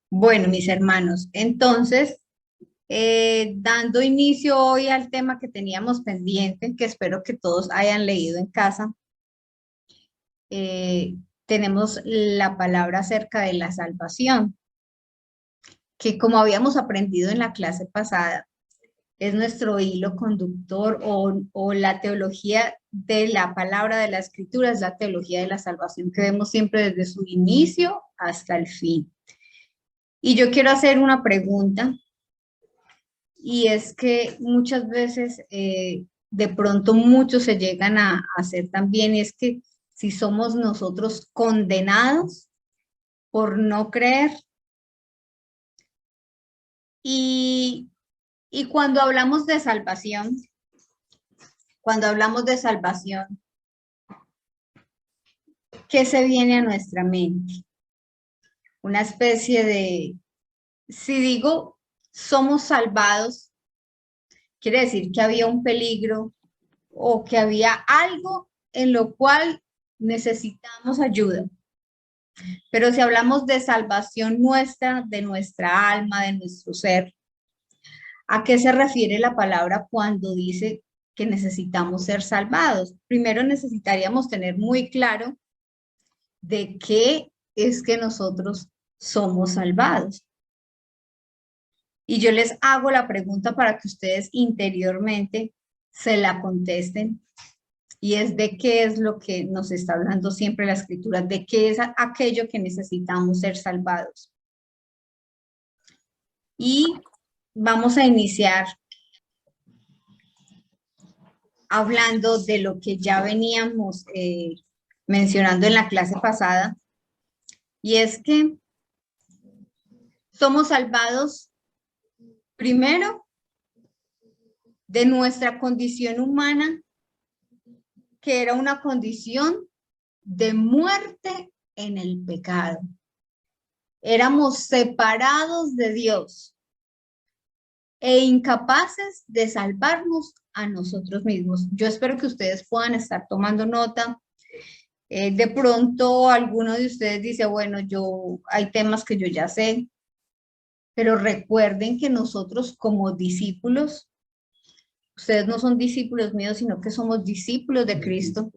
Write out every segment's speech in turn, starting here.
Bueno, mis hermanos, entonces, dando inicio hoy al tema que teníamos pendiente, que espero que todos hayan leído en casa, eh, tenemos la palabra acerca de la salvación, que como habíamos aprendido en la clase pasada, es nuestro hilo conductor o la teología de la palabra de la escritura, es la teología de la salvación que vemos siempre desde su inicio hasta el fin. Y yo quiero hacer una pregunta. Y es que muchas veces, de pronto muchos se llegan a hacer también, y es que si somos nosotros condenados por no creer, y, y cuando hablamos de salvación, ¿qué se viene a nuestra mente? Una especie de, si digo somos salvados, quiere decir que había un peligro o que había algo en lo cual necesitamos ayuda. Pero si hablamos de salvación nuestra, de nuestra alma, de nuestro ser, ¿a qué se refiere la palabra cuando dice que necesitamos ser salvados? Primero necesitaríamos tener muy claro de qué es que nosotros somos salvados. Y yo les hago la pregunta para que ustedes interiormente se la contesten. Y es de qué es lo que nos está hablando siempre la escritura, de qué es aquello que necesitamos ser salvados. Y vamos a iniciar hablando de lo que ya veníamos mencionando en la clase pasada, y es que somos salvados primero de nuestra condición humana, que era una condición de muerte en el pecado. Éramos separados de Dios e incapaces de salvarnos a nosotros mismos. Yo espero que ustedes puedan estar tomando nota. De pronto alguno de ustedes dice, bueno, hay temas que yo ya sé, pero recuerden que nosotros como discípulos, ustedes no son discípulos míos, sino que somos discípulos de Cristo.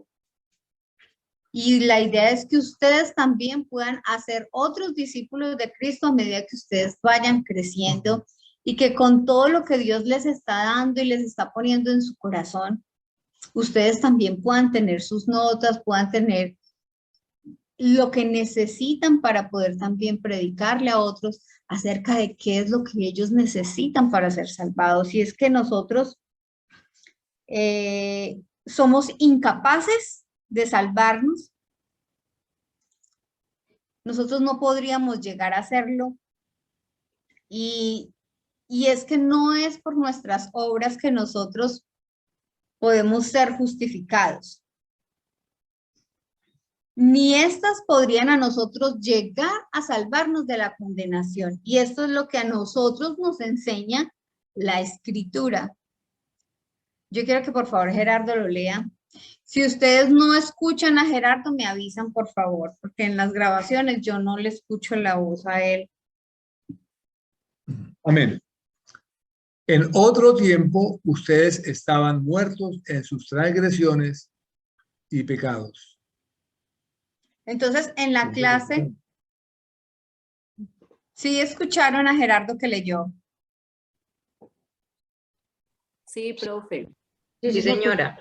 Y la idea es que ustedes también puedan hacer otros discípulos de Cristo a medida que ustedes vayan creciendo y que con todo lo que Dios les está dando y les está poniendo en su corazón, ustedes también puedan tener sus notas, puedan tener lo que necesitan para poder también predicarle a otros acerca de qué es lo que ellos necesitan para ser salvados. Y es que nosotros somos incapaces de salvarnos. Nosotros no podríamos llegar a hacerlo. Y es que no es por nuestras obras que nosotros podemos ser justificados. Ni estas podrían a nosotros llegar a salvarnos de la condenación. Y esto es lo que a nosotros nos enseña la Escritura. Yo quiero que por favor Gerardo lo lea. Si ustedes no escuchan a Gerardo, me avisan por favor, porque en las grabaciones yo no le escucho la voz a él. Amén. En otro tiempo ustedes estaban muertos en sus transgresiones y pecados. Entonces, en la clase, ¿sí escucharon a Gerardo que leyó? Sí, profe. Sí, señora.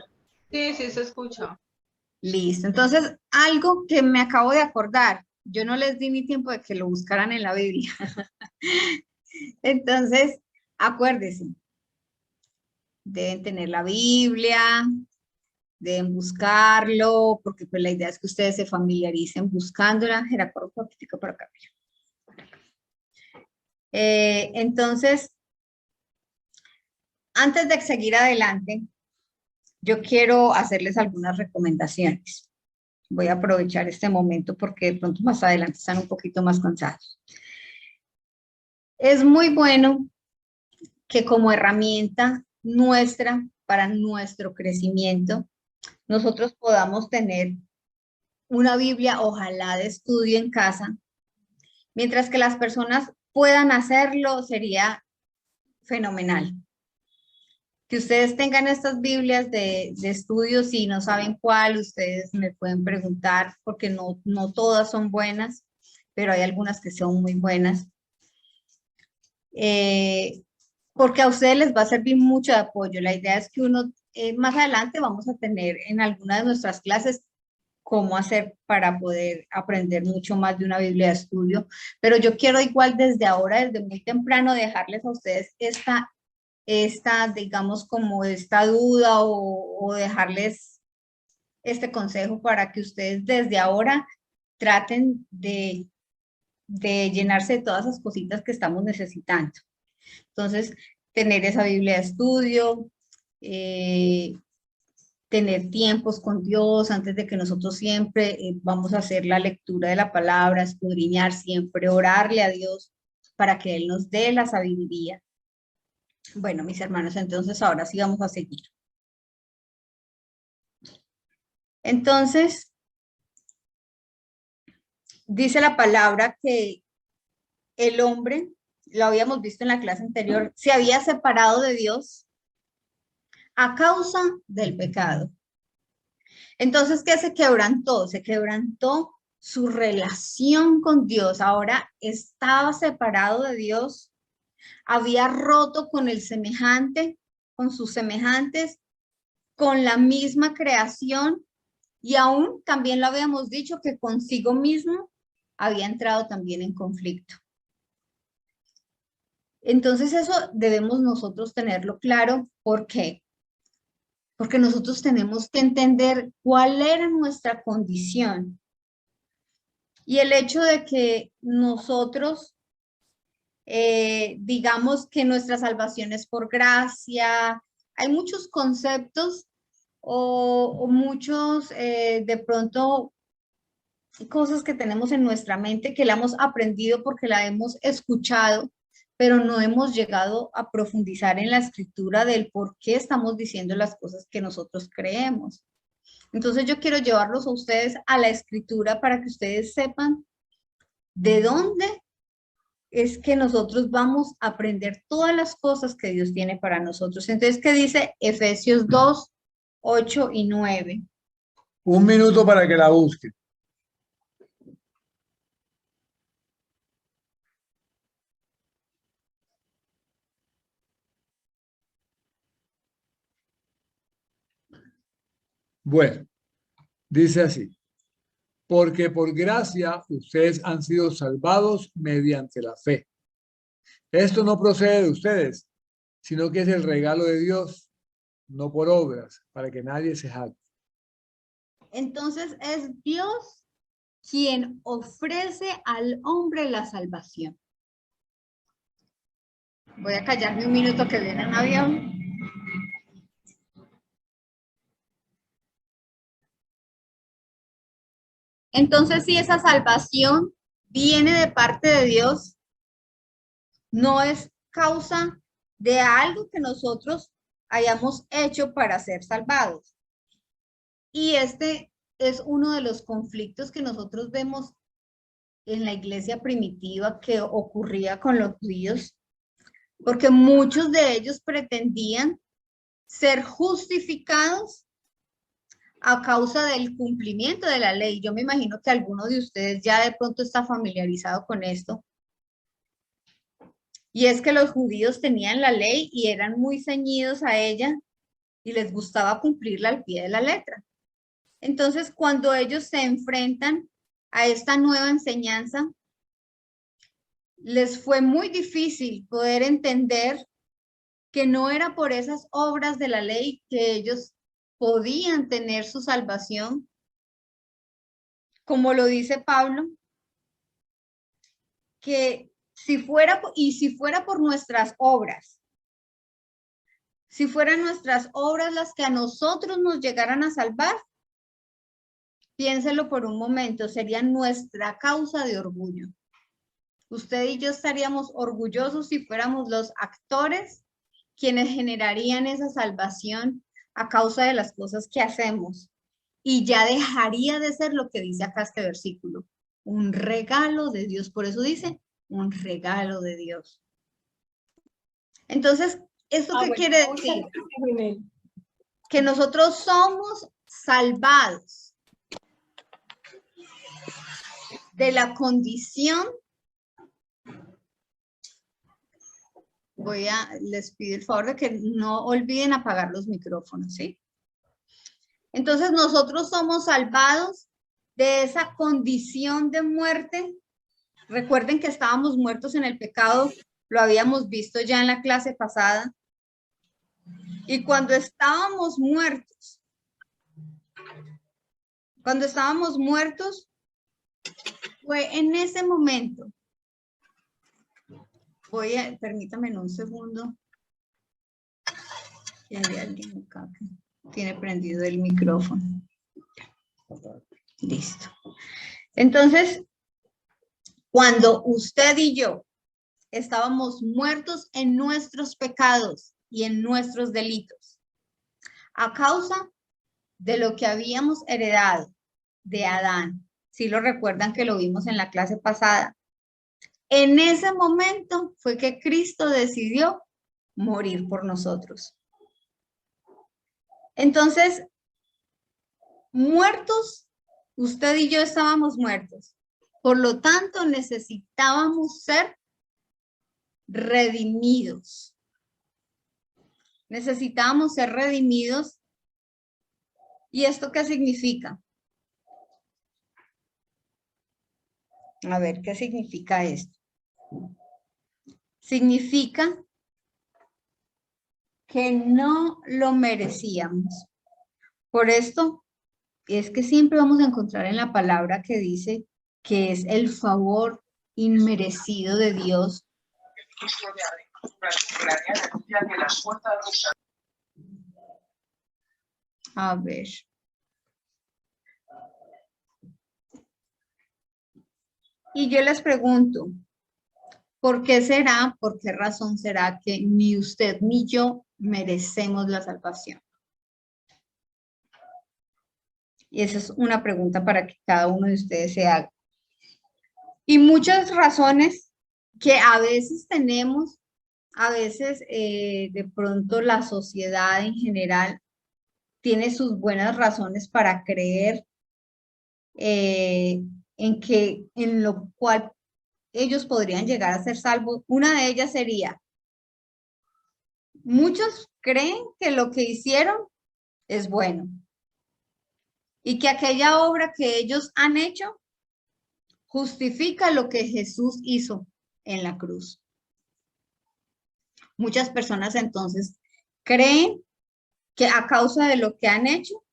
Sí, sí se escucha. Listo. Entonces, algo que me acabo de acordar, yo no les di ni tiempo de que lo buscaran en la Biblia. Entonces, acuérdense, deben tener la Biblia, deben buscarlo, porque pues la idea es que ustedes se familiaricen buscándola. Gerardo, un poquitico por acá. Entonces, antes de seguir adelante, yo quiero hacerles algunas recomendaciones. Voy a aprovechar este momento porque de pronto más adelante están un poquito más cansados. Es muy bueno que como herramienta nuestra para nuestro crecimiento, nosotros podamos tener una Biblia, ojalá de estudio en casa, Mientras que las personas puedan hacerlo, sería fenomenal. Que ustedes tengan estas Biblias de estudio, si no saben cuál, ustedes me pueden preguntar, porque no todas son buenas, pero hay algunas que son muy buenas. Porque a ustedes les va a servir mucho de apoyo. La idea es que uno, más adelante vamos a tener en alguna de nuestras clases cómo hacer para poder aprender mucho más de una Biblia de estudio, pero yo quiero igual desde ahora, desde muy temprano, dejarles a ustedes digamos, como esta duda o dejarles este consejo para que ustedes desde ahora traten de llenarse de todas esas cositas que estamos necesitando. Entonces, tener esa Biblia de estudio, tener tiempos con Dios antes de que nosotros siempre vamos a hacer la lectura de la palabra, escudriñar siempre, orarle a Dios para que Él nos dé la sabiduría. Bueno, mis hermanos, entonces ahora sí vamos a seguir. Entonces, dice la palabra que el hombre, lo habíamos visto en la clase anterior, se había separado de Dios a causa del pecado. Entonces, ¿qué se quebrantó? Se quebrantó su relación con Dios. Ahora estaba separado de Dios, había roto con el semejante, con sus semejantes, con la misma creación, y aún también lo habíamos dicho que consigo mismo había entrado también en conflicto. Entonces eso debemos nosotros tenerlo claro. ¿Por qué? Porque nosotros tenemos que entender cuál era nuestra condición. Y el hecho de que nosotros, digamos que nuestra salvación es por gracia, hay muchos conceptos o muchos, de pronto, cosas que tenemos en nuestra mente que la hemos aprendido porque la hemos escuchado, pero no hemos llegado a profundizar en la escritura del por qué estamos diciendo las cosas que nosotros creemos. Entonces yo quiero llevarlos a ustedes a la escritura para que ustedes sepan de dónde es que nosotros vamos a aprender todas las cosas que Dios tiene para nosotros. Entonces, ¿qué dice Efesios 2, 8 y 9? Un minuto para que la busque. Bueno, dice así: porque por gracia ustedes han sido salvados mediante la fe. Esto no procede de ustedes, sino que es el regalo de Dios, no por obras, para que nadie se jacte. Entonces es Dios quien ofrece al hombre la salvación. Voy a callarme un minuto que viene un avión. Entonces, si esa salvación viene de parte de Dios, no es causa de algo que nosotros hayamos hecho para ser salvados. Y este es uno de los conflictos que nosotros vemos en la iglesia primitiva que ocurría con los judíos, porque muchos de ellos pretendían ser justificados a causa del cumplimiento de la ley. Yo me imagino que alguno de ustedes ya de pronto está familiarizado con esto. Y es que los judíos tenían la ley y eran muy ceñidos a ella y les gustaba cumplirla al pie de la letra. Entonces, cuando ellos se enfrentan a esta nueva enseñanza, les fue muy difícil poder entender que no era por esas obras de la ley que ellos podían tener su salvación. Como lo dice Pablo, que si fuera por nuestras obras, si fueran nuestras obras las que a nosotros nos llegaran a salvar, piénselo por un momento, sería nuestra causa de orgullo. Usted y yo estaríamos orgullosos si fuéramos los actores quienes generarían esa salvación a causa de las cosas que hacemos. Y ya dejaría de ser lo que dice acá este versículo. un regalo de Dios. Por eso dice, un regalo de Dios. Entonces, ¿esto qué quiere decir? Que nosotros somos salvados de la condición. Les pido el favor de que no olviden apagar los micrófonos, ¿sí? Entonces, nosotros somos salvados de esa condición de muerte. Recuerden que estábamos muertos en el pecado, lo habíamos visto ya en la clase pasada. Y cuando estábamos muertos, fue en ese momento. Permítame un segundo. Y hay alguien acá que tiene prendido el micrófono. Listo. Entonces, cuando usted y yo estábamos muertos en nuestros pecados y en nuestros delitos, a causa de lo que habíamos heredado de Adán, si lo recuerdan que lo vimos en la clase pasada, en ese momento fue que Cristo decidió morir por nosotros. Entonces, muertos, usted y yo estábamos muertos. Por lo tanto, necesitábamos ser redimidos. Necesitábamos ser redimidos. ¿Y esto qué significa? A ver, ¿qué significa esto? Significa que no lo merecíamos. Por esto es que siempre vamos a encontrar en la palabra que dice que es el favor inmerecido de Dios. A ver. Y yo les pregunto, ¿por qué será, por qué razón será que ni usted ni yo merecemos la salvación? Y esa es una pregunta para que cada uno de ustedes se haga. Y muchas razones que a veces tenemos, a veces de pronto la sociedad en general tiene sus buenas razones para creer en lo cual ellos podrían llegar a ser salvos. Una de ellas sería, muchos creen que lo que hicieron es bueno y que aquella obra que ellos han hecho justifica lo que Jesús hizo en la cruz. Muchas personas entonces creen que a causa de lo que han hecho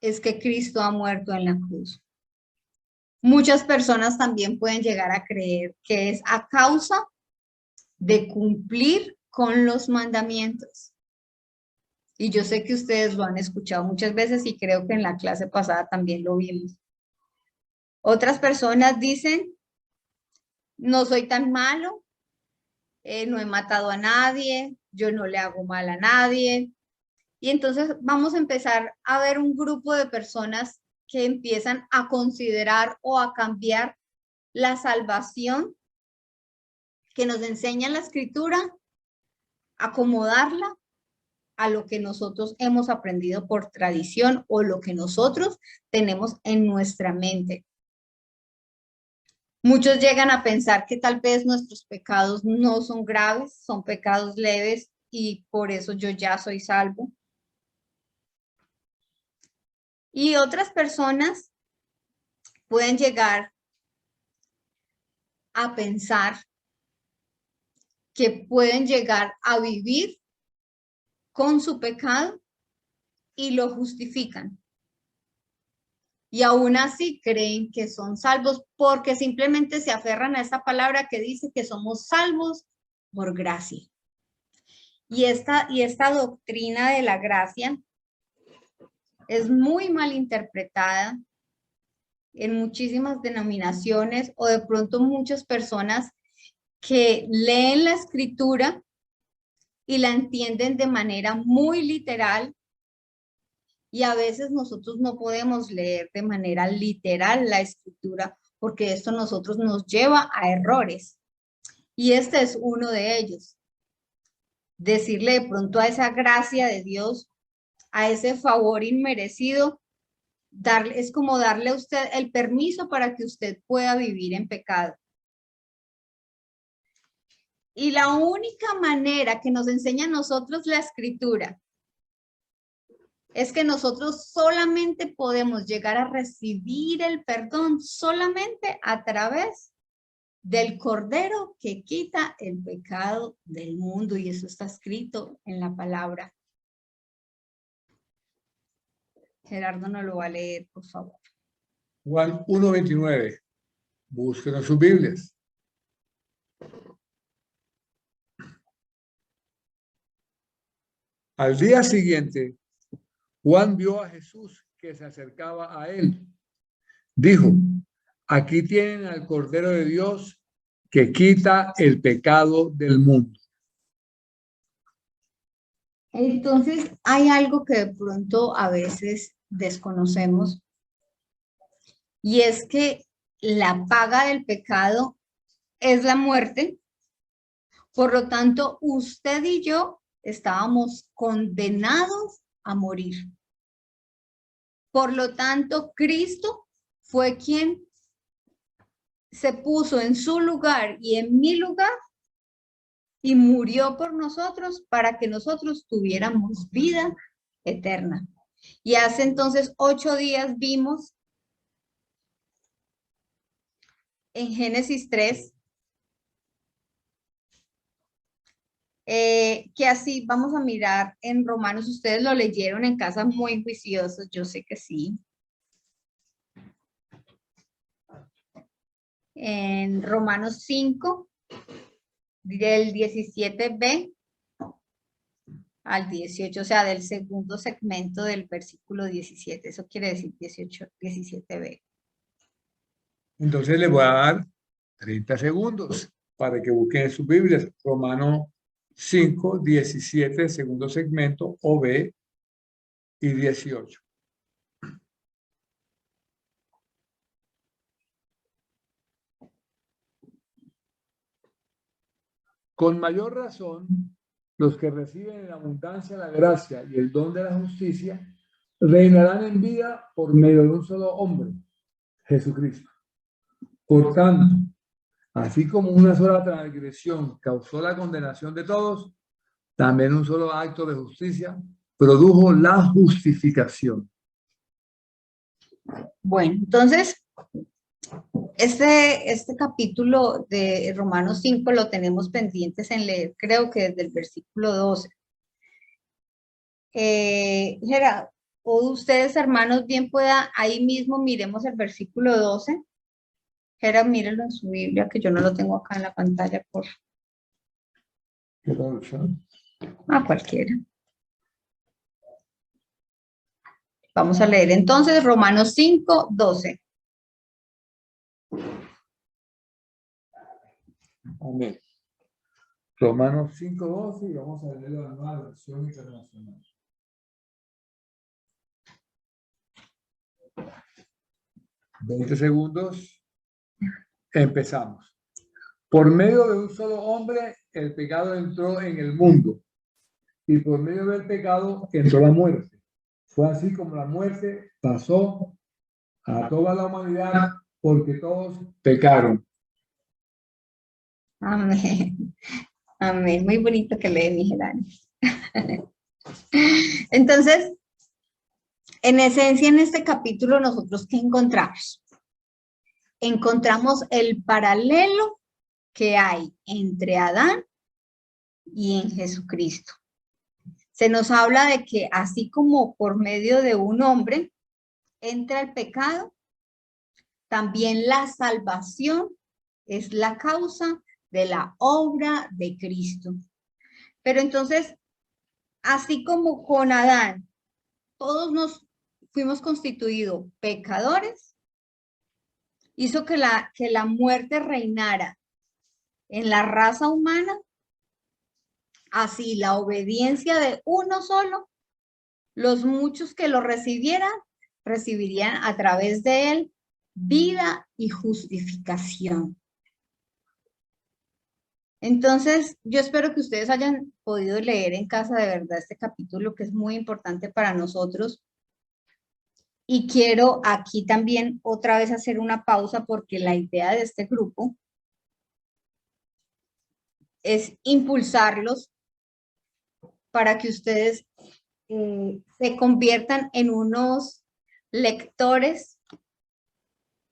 es que Cristo ha muerto en la cruz. Muchas personas también pueden llegar a creer que es a causa de cumplir con los mandamientos. Y yo sé que ustedes lo han escuchado muchas veces y creo que en la clase pasada también lo vimos. Otras personas dicen, no soy tan malo, no he matado a nadie, yo no le hago mal a nadie. Y entonces vamos a empezar a ver un grupo de personas que empiezan a considerar o a cambiar la salvación que nos enseña la Escritura, acomodarla a lo que nosotros hemos aprendido por tradición o lo que nosotros tenemos en nuestra mente. Muchos llegan a pensar que tal vez nuestros pecados no son graves, son pecados leves y por eso yo ya soy salvo. Y otras personas pueden llegar a pensar que pueden llegar a vivir con su pecado y lo justifican. Y aún así creen que son salvos porque simplemente se aferran a esa palabra que dice que somos salvos por gracia. Y esta doctrina de la gracia es muy mal interpretada en muchísimas denominaciones o de pronto muchas personas que leen la Escritura y la entienden de manera muy literal Y a veces nosotros no podemos leer de manera literal la escritura porque esto nosotros nos lleva a errores. Y este es uno de ellos. Decirle de pronto a esa gracia de Dios, a ese favor inmerecido, es como darle a usted el permiso para que usted pueda vivir en pecado. Y la única manera que nos enseña a nosotros la escritura es que nosotros solamente podemos llegar a recibir el perdón solamente a través del Cordero que quita el pecado del mundo. Y eso está escrito en la palabra. Gerardo nos lo va a leer, por favor. Juan 1:29. Busquen en sus Biblias. Al día siguiente, Juan vio a Jesús que se acercaba a él. Dijo, aquí tienen al Cordero de Dios que quita el pecado del mundo. Entonces, hay algo que de pronto a veces desconocemos, y es que la paga del pecado es la muerte. Por lo tanto, usted y yo estábamos condenados a morir. Por lo tanto, Cristo fue quien se puso en su lugar y en mi lugar y murió por nosotros para que nosotros tuviéramos vida eterna. Y hace entonces 8 días vimos en Génesis 3 que así vamos a mirar en Romanos. Ustedes lo leyeron en casa muy juiciosos, yo sé que sí. En Romanos 5, del 17b al 18, o sea, del segundo segmento del versículo 17, eso quiere decir 17b. Entonces les voy a dar 30 segundos para que busquen en sus Biblias. Romanos 5, 17, segundo segmento, OB y 18. Con mayor razón, los que reciben en abundancia la gracia y el don de la justicia reinarán en vida por medio de un solo hombre, Jesucristo. Por tanto, así como una sola transgresión causó la condenación de todos, también un solo acto de justicia produjo la justificación. Bueno, entonces, este capítulo de Romanos 5 lo tenemos pendientes en leer, creo que desde el versículo 12. Gerardo, o ustedes, hermanos, bien pueda, ahí mismo miremos el versículo 12. Gerardo, mírenlo en su Biblia, que yo no lo tengo acá en la pantalla, por ¿Qué traducción? cualquiera. Vamos a leer entonces Romanos 5, 12. Amén. Romanos 5, 12 y vamos a leer la nueva versión internacional. $20 segundos. Empezamos. Por medio de un solo hombre, el pecado entró en el mundo. Y por medio del pecado entró la muerte. Fue así como la muerte pasó a toda la humanidad porque todos pecaron. Amén. Amén. Muy bonito que lee, mi Gerardo. Entonces, en esencia, en este capítulo, nosotros ¿qué encontramos? Encontramos el paralelo que hay entre Adán y en Jesucristo. Se nos habla de que así como por medio de un hombre entra el pecado, también la salvación es la causa de la obra de Cristo. Pero entonces, así como con Adán, todos nos fuimos constituidos pecadores, hizo que la muerte reinara en la raza humana. Así la obediencia de uno solo Los muchos que lo recibieran, recibirían a través de él vida y justificación. Entonces, yo espero que ustedes hayan podido leer en casa de verdad este capítulo que es muy importante para nosotros. Y quiero aquí también otra vez hacer una pausa porque la idea de este grupo es impulsarlos para que ustedes se conviertan en unos lectores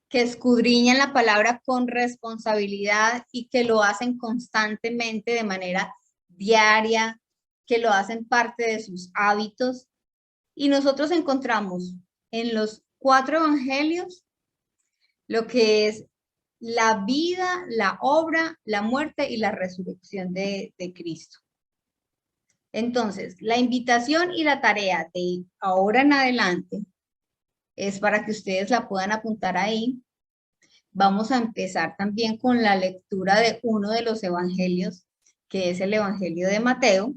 que escudriñan la palabra con responsabilidad y que lo hacen constantemente de manera diaria, que lo hacen parte de sus hábitos. Y nosotros encontramos en los 4 evangelios lo que es la vida, la obra, la muerte y la resurrección de Cristo. Entonces, la invitación y la tarea de ahora en adelante es para que ustedes la puedan apuntar ahí. Vamos a empezar también con la lectura de uno de los evangelios, que es el Evangelio de Mateo,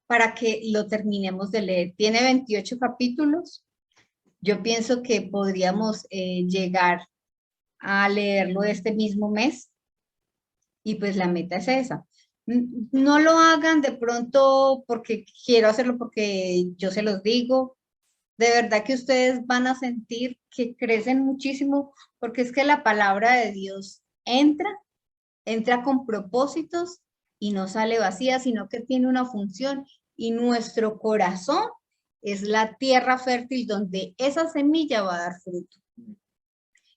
para que lo terminemos de leer. Tiene 28 capítulos. Yo pienso que podríamos llegar a leerlo este mismo mes y pues la meta es esa. No lo hagan de pronto porque quiero hacerlo porque yo se los digo. De verdad que ustedes van a sentir que crecen muchísimo porque es que la palabra de Dios entra con propósitos y no sale vacía, sino que tiene una función y nuestro corazón es la tierra fértil donde esa semilla va a dar fruto.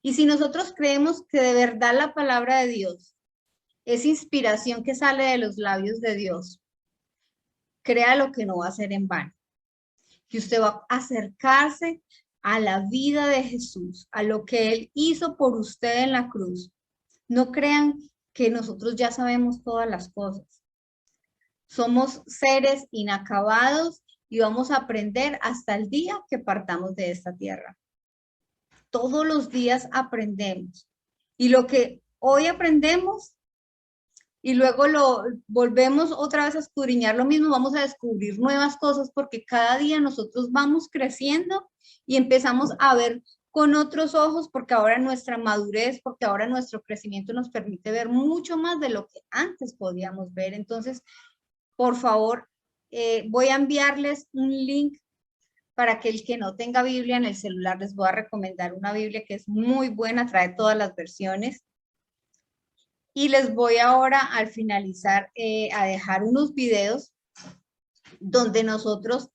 Y si nosotros creemos que de verdad la palabra de Dios es inspiración que sale de los labios de Dios, créalo que no va a ser en vano, que usted va a acercarse a la vida de Jesús, a lo que Él hizo por usted en la cruz. No crean que nosotros ya sabemos todas las cosas. Somos seres inacabados y vamos a aprender hasta el día que partamos de esta tierra. Todos los días aprendemos. Y lo que hoy aprendemos y luego lo volvemos otra vez a escudriñar lo mismo, vamos a descubrir nuevas cosas porque cada día nosotros vamos creciendo y empezamos a ver con otros ojos porque ahora nuestra madurez, porque ahora nuestro crecimiento nos permite ver mucho más de lo que antes podíamos ver. Entonces, por favor, voy a enviarles un link para que el que no tenga Biblia en el celular, les voy a recomendar una Biblia que es muy buena, trae todas las versiones. Y les voy ahora al finalizar a dejar unos videos donde nosotros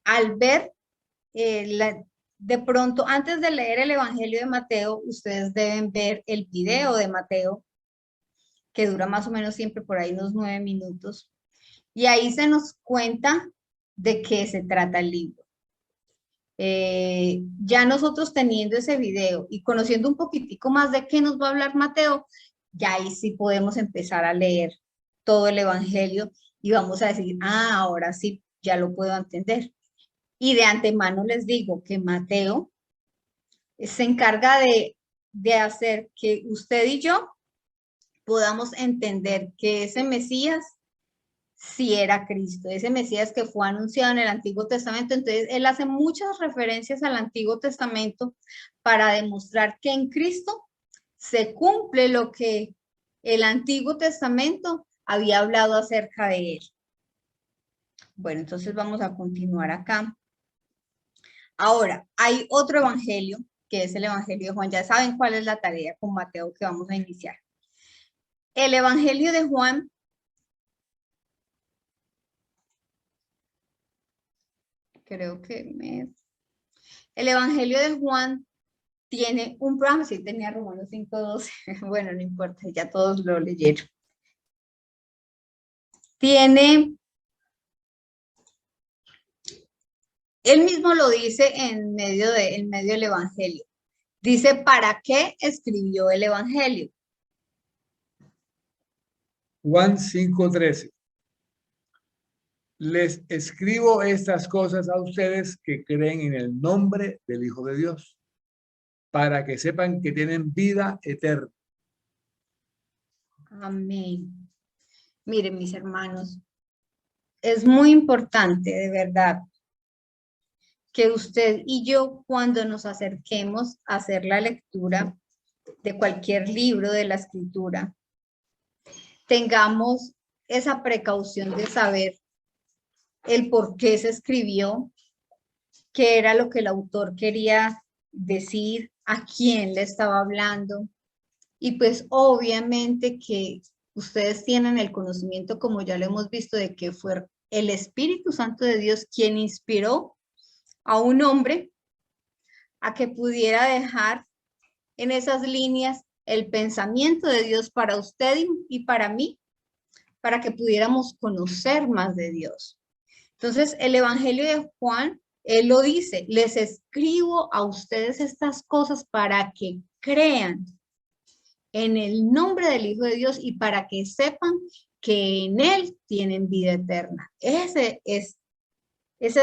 al ver de pronto antes de leer el Evangelio de Mateo, ustedes deben ver el video de Mateo que dura más o menos siempre por ahí unos 9 minutos y ahí se nos cuenta de qué se trata el libro. Ya nosotros teniendo ese video y conociendo un poquitico más de qué nos va a hablar Mateo, ya ahí sí podemos empezar a leer todo el Evangelio y vamos a decir, ahora sí, ya lo puedo entender. Y de antemano les digo que Mateo se encarga de hacer que usted y yo podamos entender que ese Mesías sí era Cristo, ese Mesías que fue anunciado en el Antiguo Testamento. Entonces, él hace muchas referencias al Antiguo Testamento para demostrar que en Cristo se cumple lo que el Antiguo Testamento había hablado acerca de él. Bueno, entonces vamos a continuar acá. Ahora, hay otro evangelio, que es el Evangelio de Juan. Ya saben cuál es la tarea con Mateo que vamos a iniciar. El Evangelio de Juan el Evangelio de Juan tiene un programa, sí tenía Romanos 5:12, bueno, no importa, ya todos lo leyeron. Él mismo lo dice en medio del Evangelio. Dice, ¿para qué escribió el Evangelio? Juan 5:13. Les escribo estas cosas a ustedes que creen en el nombre del Hijo de Dios, para que sepan que tienen vida eterna. Amén. Miren, mis hermanos, es muy importante, de verdad, que usted y yo, cuando nos acerquemos a hacer la lectura de cualquier libro de la escritura, tengamos esa precaución de saber el por qué se escribió, qué era lo que el autor quería decir, a quién le estaba hablando. Y pues obviamente que ustedes tienen el conocimiento, como ya lo hemos visto, de que fue el Espíritu Santo de Dios quien inspiró a un hombre a que pudiera dejar en esas líneas el pensamiento de Dios para usted y para mí, para que pudiéramos conocer más de Dios. Entonces, el Evangelio de Juan, él lo dice, les escribo a ustedes estas cosas para que crean en el nombre del Hijo de Dios y para que sepan que en Él tienen vida eterna. Esa es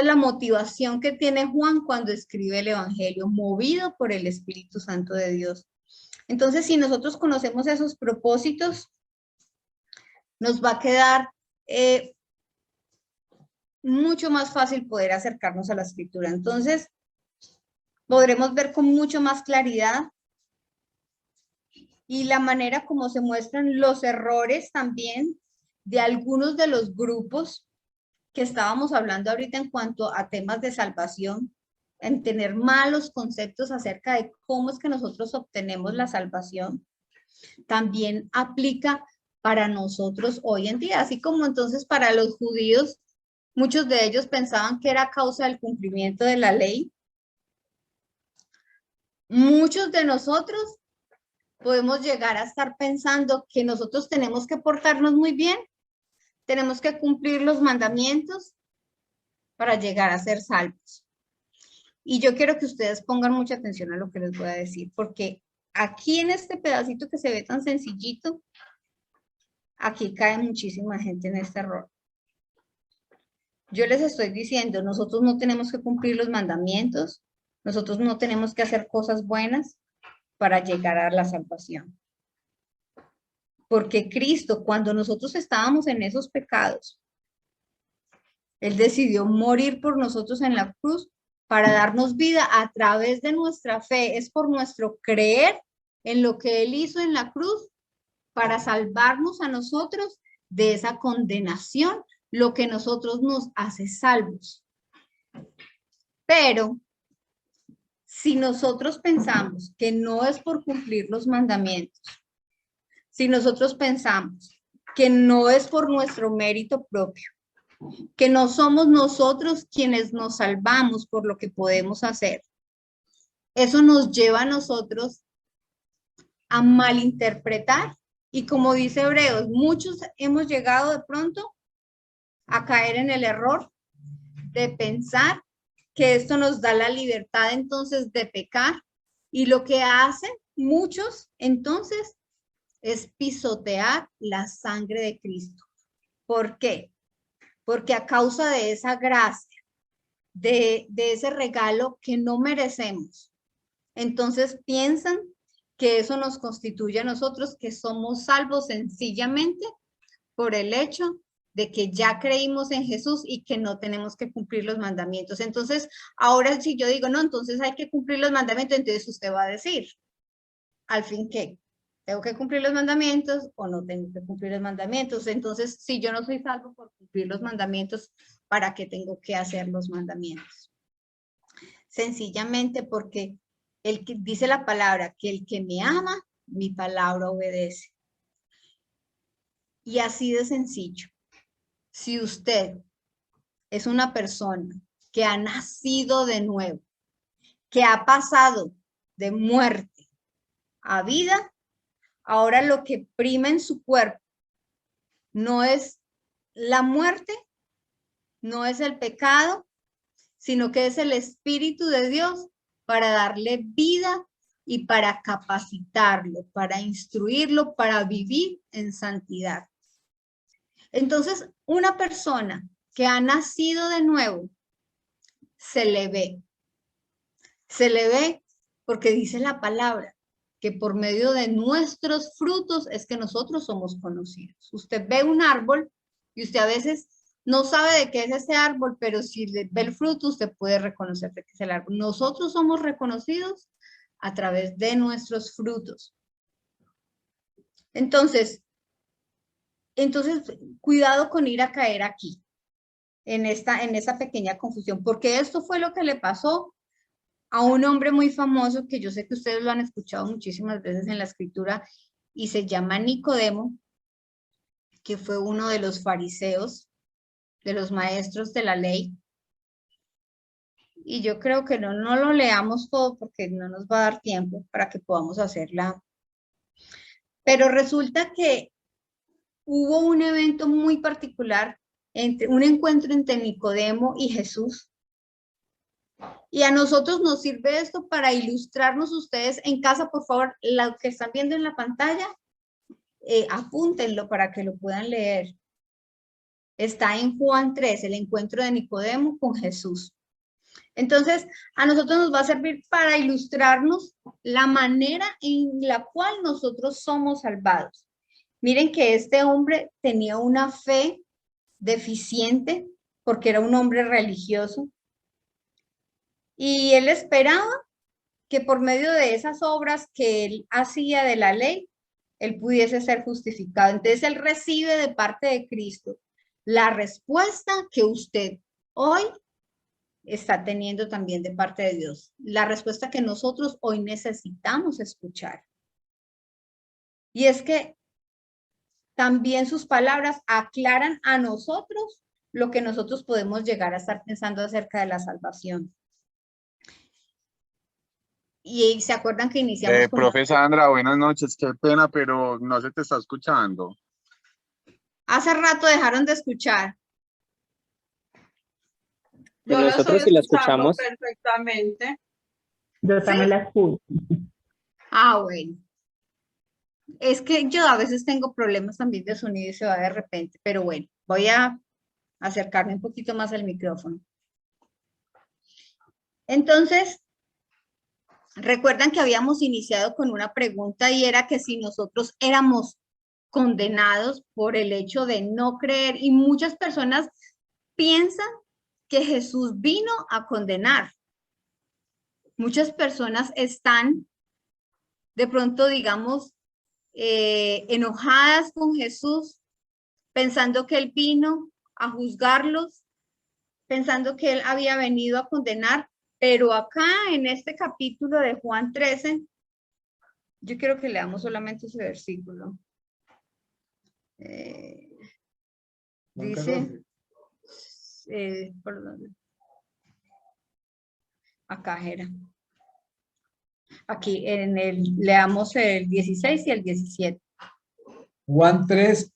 la motivación que tiene Juan cuando escribe el Evangelio, movido por el Espíritu Santo de Dios. Entonces, si nosotros conocemos esos propósitos, nos va a quedar mucho más fácil poder acercarnos a la Escritura. Entonces, podremos ver con mucho más claridad y la manera como se muestran los errores también de algunos de los grupos que estábamos hablando ahorita en cuanto a temas de salvación, en tener malos conceptos acerca de cómo es que nosotros obtenemos la salvación, también aplica para nosotros hoy en día, así como entonces para los judíos, muchos de ellos pensaban que era a causa del cumplimiento de la ley. Muchos de nosotros podemos llegar a estar pensando que nosotros tenemos que portarnos muy bien, tenemos que cumplir los mandamientos para llegar a ser salvos. Y yo quiero que ustedes pongan mucha atención a lo que les voy a decir, porque aquí en este pedacito que se ve tan sencillito, aquí cae muchísima gente en este error. Yo les estoy diciendo, nosotros no tenemos que cumplir los mandamientos, nosotros no tenemos que hacer cosas buenas para llegar a la salvación. Porque Cristo, cuando nosotros estábamos en esos pecados, Él decidió morir por nosotros en la cruz para darnos vida a través de nuestra fe. Es por nuestro creer en lo que Él hizo en la cruz para salvarnos a nosotros de esa condenación, lo que nosotros nos hace salvos. Pero si nosotros pensamos que no es por cumplir los mandamientos, si nosotros pensamos que no es por nuestro mérito propio, que no somos nosotros quienes nos salvamos por lo que podemos hacer, eso nos lleva a nosotros a malinterpretar. Y como dice Hebreos, muchos hemos llegado de pronto a caer en el error de pensar que esto nos da la libertad entonces de pecar. Y lo que hacen muchos entonces es pisotear la sangre de Cristo. ¿Por qué? Porque a causa de esa gracia, de ese regalo que no merecemos, entonces piensan que eso nos constituye a nosotros, que somos salvos sencillamente por el hecho de que ya creímos en Jesús y que no tenemos que cumplir los mandamientos. Entonces, ahora si yo digo, no, entonces hay que cumplir los mandamientos, entonces usted va a decir, al fin, ¿qué? ¿Tengo que cumplir los mandamientos o no tengo que cumplir los mandamientos? Entonces, si yo no soy salvo por cumplir los mandamientos, ¿para qué tengo que hacer los mandamientos? Sencillamente porque el que dice la palabra, que el que me ama, mi palabra obedece. Y así de sencillo. Si usted es una persona que ha nacido de nuevo, que ha pasado de muerte a vida, ahora lo que prima en su cuerpo no es la muerte, no es el pecado, sino que es el Espíritu de Dios para darle vida y para capacitarlo, para instruirlo, para vivir en santidad. Entonces, una persona que ha nacido de nuevo, se le ve. Se le ve porque dice la palabra que por medio de nuestros frutos es que nosotros somos conocidos. Usted ve un árbol y usted a veces no sabe de qué es ese árbol, pero si le ve el fruto, usted puede reconocer de qué es el árbol. Nosotros somos reconocidos a través de nuestros frutos. Entonces, cuidado con ir a caer aquí, en esta pequeña confusión, porque esto fue lo que le pasó a un hombre muy famoso, que yo sé que ustedes lo han escuchado muchísimas veces en la escritura, y se llama Nicodemo, que fue uno de los fariseos, de los maestros de la ley. Y yo creo que no lo leamos todo porque no nos va a dar tiempo para que podamos hacerla. Pero resulta que hubo un evento muy particular, un encuentro entre Nicodemo y Jesús. Y a nosotros nos sirve esto para ilustrarnos. Ustedes en casa, por favor, lo que están viendo en la pantalla, apúntenlo para que lo puedan leer. Está en Juan 3, el encuentro de Nicodemo con Jesús. Entonces, a nosotros nos va a servir para ilustrarnos la manera en la cual nosotros somos salvados. Miren que este hombre tenía una fe deficiente porque era un hombre religioso. Y él esperaba que por medio de esas obras que él hacía de la ley, él pudiese ser justificado. Entonces, él recibe de parte de Cristo la respuesta que usted hoy está teniendo también de parte de Dios. La respuesta que nosotros hoy necesitamos escuchar. Y es que también sus palabras aclaran a nosotros lo que nosotros podemos llegar a estar pensando acerca de la salvación. Y se acuerdan que iniciamos con... Profe Sandra, buenas noches, qué pena, pero no se te está escuchando. Hace rato dejaron de escuchar. Yo la Nosotros estoy sí la escuchando escuchamos. perfectamente. Yo ¿Sí? también la escucho. Ah, bueno. Es que yo a veces tengo problemas también de sonido y se va de repente, pero bueno, voy a acercarme un poquito más al micrófono. Entonces, recuerdan que habíamos iniciado con una pregunta y era que si nosotros éramos condenados por el hecho de no creer, y muchas personas piensan que Jesús vino a condenar. Muchas personas están de pronto, digamos, enojadas con Jesús, pensando que él vino a juzgarlos, pensando que él había venido a condenar, pero acá en este capítulo de Juan 13, yo quiero que leamos solamente ese versículo. Dice, perdón, acá era. Aquí leamos el 16 y el 17. Juan 3,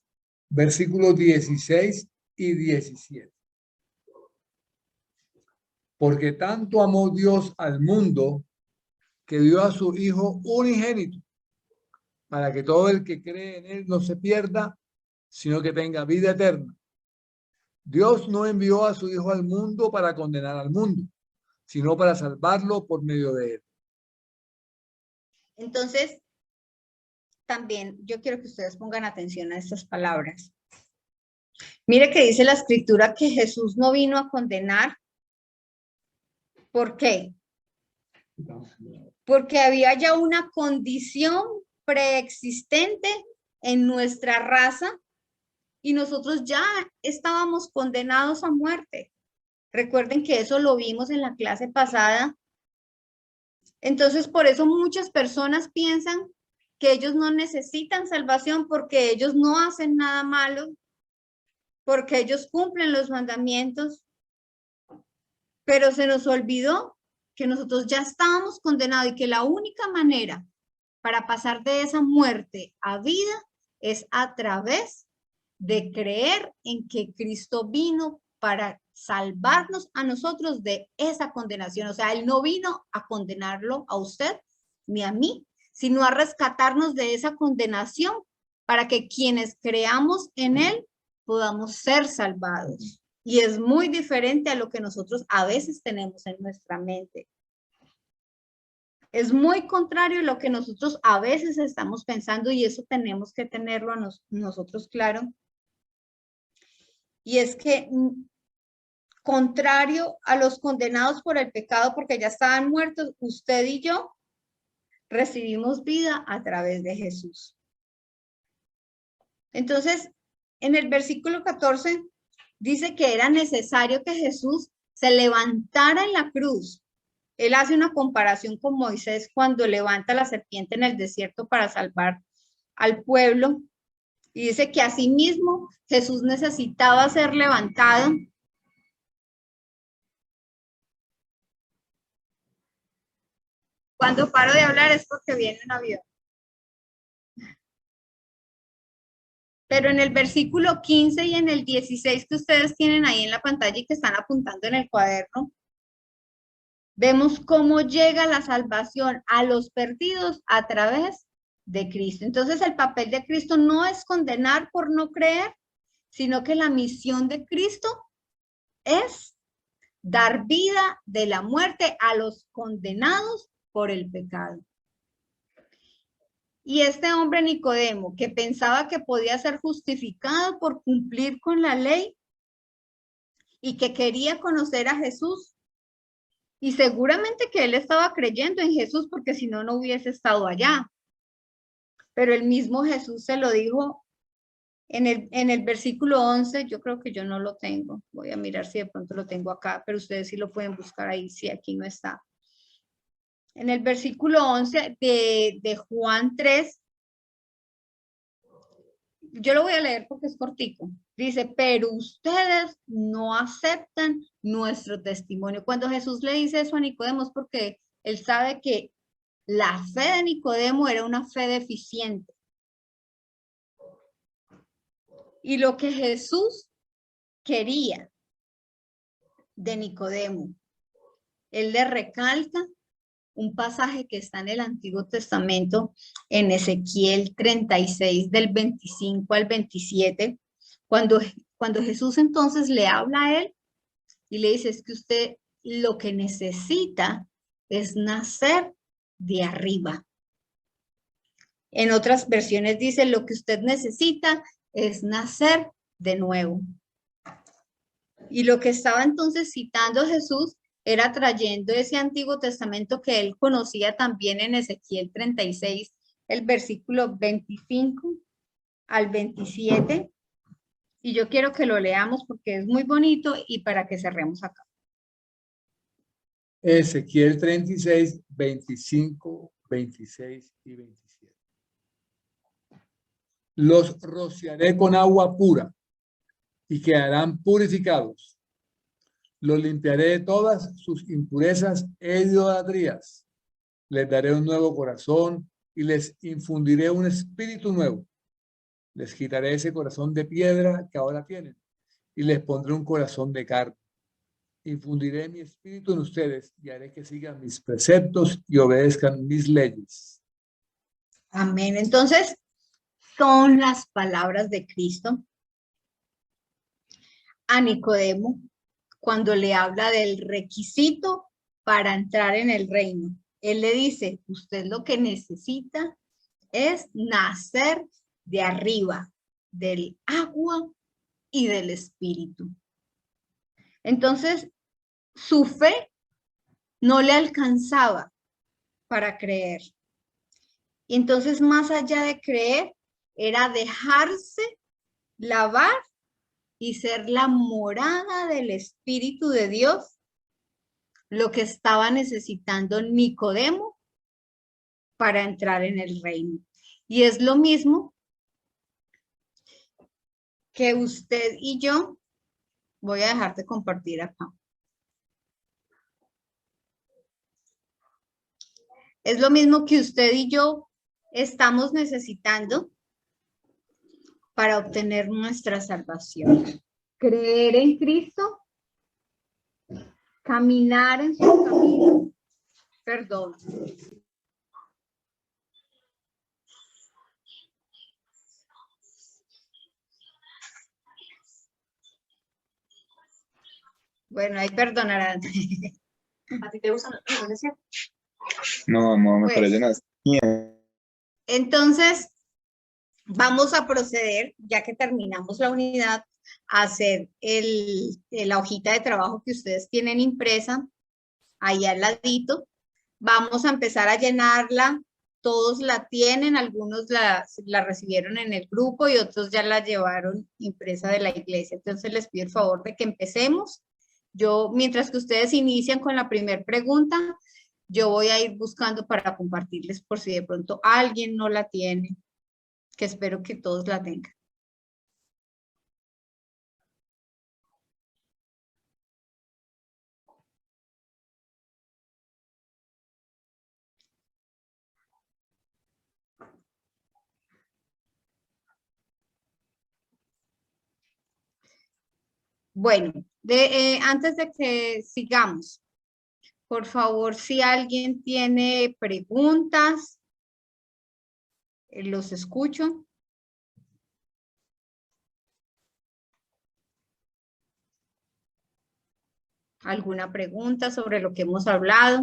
versículos 16 y 17. Porque tanto amó Dios al mundo que dio a su Hijo unigénito, para que todo el que cree en él no se pierda, sino que tenga vida eterna. Dios no envió a su Hijo al mundo para condenar al mundo, sino para salvarlo por medio de él. Entonces, también yo quiero que ustedes pongan atención a estas palabras. Mire que dice la escritura que Jesús no vino a condenar. ¿Por qué? Porque había ya una condición preexistente en nuestra raza y nosotros ya estábamos condenados a muerte. Recuerden que eso lo vimos en la clase pasada. Entonces, por eso muchas personas piensan que ellos no necesitan salvación porque ellos no hacen nada malo, porque ellos cumplen los mandamientos, pero se nos olvidó que nosotros ya estábamos condenados y que la única manera para pasar de esa muerte a vida es a través de creer en que Cristo vino para salvarnos a nosotros de esa condenación. O sea, Él no vino a condenarlo a usted ni a mí, sino a rescatarnos de esa condenación para que quienes creamos en Él podamos ser salvados. Y es muy diferente a lo que nosotros a veces tenemos en nuestra mente. Es muy contrario a lo que nosotros a veces estamos pensando y eso tenemos que tenerlo nosotros claro. Y es que, contrario a los condenados por el pecado, porque ya estaban muertos, usted y yo recibimos vida a través de Jesús. Entonces, en el versículo 14 dice que era necesario que Jesús se levantara en la cruz. Él hace una comparación con Moisés cuando levanta la serpiente en el desierto para salvar al pueblo. Y dice que asimismo Jesús necesitaba ser levantado. Cuando paro de hablar es porque viene un avión. Pero en el versículo 15 y en el 16 que ustedes tienen ahí en la pantalla y que están apuntando en el cuaderno, vemos cómo llega la salvación a los perdidos a través de Cristo. Entonces el papel de Cristo no es condenar por no creer, sino que la misión de Cristo es dar vida de la muerte a los condenados por el pecado. Y este hombre Nicodemo, que pensaba que podía ser justificado por cumplir con la ley y que quería conocer a Jesús, y seguramente que él estaba creyendo en Jesús porque si no, no hubiese estado allá. Pero el mismo Jesús se lo dijo en el versículo 11, yo creo que yo no lo tengo. Voy a mirar si de pronto lo tengo acá, pero ustedes sí lo pueden buscar ahí, si aquí no está. En el versículo 11 de Juan 3, yo lo voy a leer porque es cortico. Dice, pero ustedes no aceptan nuestro testimonio. Cuando Jesús le dice eso a Nicodemo es porque él sabe que la fe de Nicodemo era una fe deficiente. Y lo que Jesús quería de Nicodemo, él le recalca un pasaje que está en el Antiguo Testamento, en Ezequiel 36, del 25 al 27, cuando Jesús entonces le habla a él y le dice, es que usted lo que necesita es nacer de arriba. En otras versiones dice, lo que usted necesita es nacer de nuevo. Y lo que estaba entonces citando Jesús era trayendo ese Antiguo Testamento que él conocía también en Ezequiel 36, el versículo 25 al 27. Y yo quiero que lo leamos porque es muy bonito y para que cerremos acá. Ezequiel 36, 25, 26 y 27. Los rociaré con agua pura y quedarán purificados. Los limpiaré de todas sus impurezas e idolatrías. Les daré un nuevo corazón y les infundiré un espíritu nuevo. Les quitaré ese corazón de piedra que ahora tienen y les pondré un corazón de carne. Infundiré mi espíritu en ustedes y haré que sigan mis preceptos y obedezcan mis leyes. Amén. Entonces, son las palabras de Cristo a Nicodemo cuando le habla del requisito para entrar en el reino. Él le dice, usted lo que necesita es nacer de arriba, del agua y del espíritu. Entonces, su fe no le alcanzaba para creer. Y entonces, más allá de creer, era dejarse lavar y ser la morada del Espíritu de Dios, lo que estaba necesitando Nicodemo para entrar en el reino. Y es lo mismo que usted y yo, voy a dejar de compartir acá. Es lo mismo que usted y yo estamos necesitando para obtener nuestra salvación. Creer en Cristo, caminar en su camino. Perdón. Bueno, ahí perdonarán. ¿A ti te gustan las canciones? No, me Pues, parecen así. Entonces, Vamos a proceder, ya que terminamos la unidad, a hacer la hojita de trabajo que ustedes tienen impresa ahí al ladito. Vamos a empezar a llenarla. Todos la tienen, algunos la recibieron en el grupo y otros ya la llevaron impresa de la iglesia. Entonces les pido el favor de que empecemos. Yo, mientras que ustedes inician con la primera pregunta, yo voy a ir buscando para compartirles por si de pronto alguien no la tiene, que espero que todos la tengan. Bueno, antes de que sigamos, por favor, si alguien tiene preguntas, los escucho. ¿Alguna pregunta sobre lo que hemos hablado?